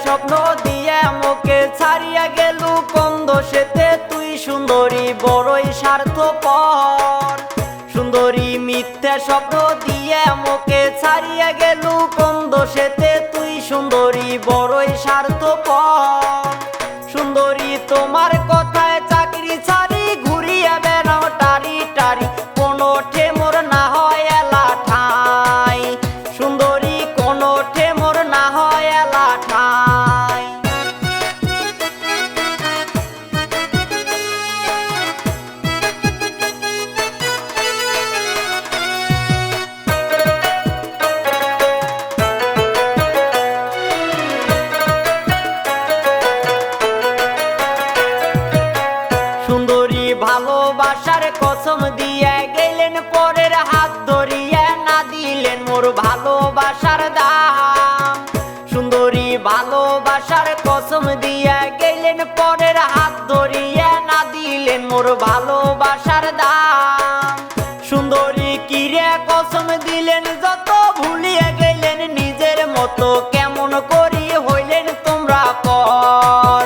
স্বপ্ন দিয়ে মোকে ছাড়িয়া গেলু কোন দোষেতে তুই সুন্দরী বড়ই স্বার্থপর। সুন্দরী মিথ্যা স্বপ্ন দিয়ে মোকে ছাড়িয়া গেলু কোন দোষেতে তুই সুন্দরী বড়ই স্বার্থপর। সুন্দরী তোমার কথায় চাকরি ছাড়ি ঘুরিয়া বেড়াও টারি টারি, কোনো ঠেমোর না হয় এলা ঠাই। সুন্দরী কোনো ঠেমোর না হয় এলা ঠাই। সুন্দরী ভালোবাসার কসম দিয়া গেলেন পরের হাত ধরিয়া, না দিলেন মোর ভালোবাসার দাম। সুন্দরী ভালোবাসার কসম দিয়া গেলেন পরের হাত ধরিয়া, না দিলেন মোর ভালোবাসার দাম। সুন্দরী কিরে কসম দিলেন যত ভুলিয়া গেলেন নিজের মতো, কেমন করি হইলেন তোমরা পর।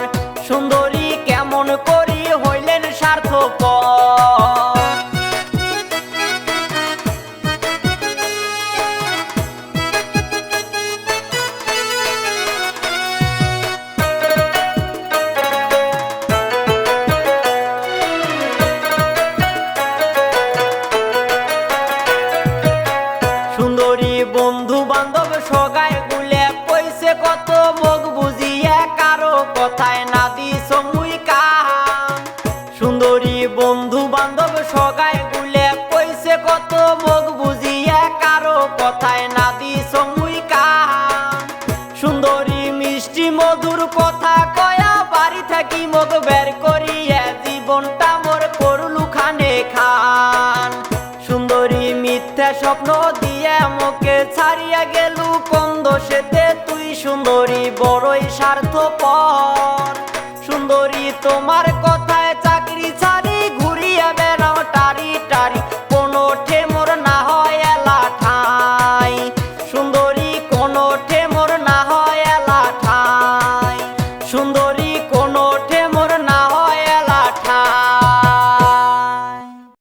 সুন্দরী কেমন করি হইলেন স্বার্থপর। সুন্দরী বন্ধু বান্ধব সগায় গুলে কইছে কত মুখ বুঝিয়া, কারো কথায় না দিছ মুই কান। সুন্দরী বন্ধু বান্ধব সগায় গুলে কইছে কত মুখ বুঝিয়া, কারো কথায় না দিছ মুই কান। সুন্দরী মিষ্টি মধুর কথা কয়া বাড়ি থাকি মুখ বের করিয়া, জীবনটা মোর করলু খানে খান। সুন্দরী মিথ্যা স্বপ্ন দিয়ে মোকে ছাড়িয়া গেলু কোন দোষেতে তুই সুন্দরী বড়ই স্বার্থপর। সুন্দরী তোমার কথায়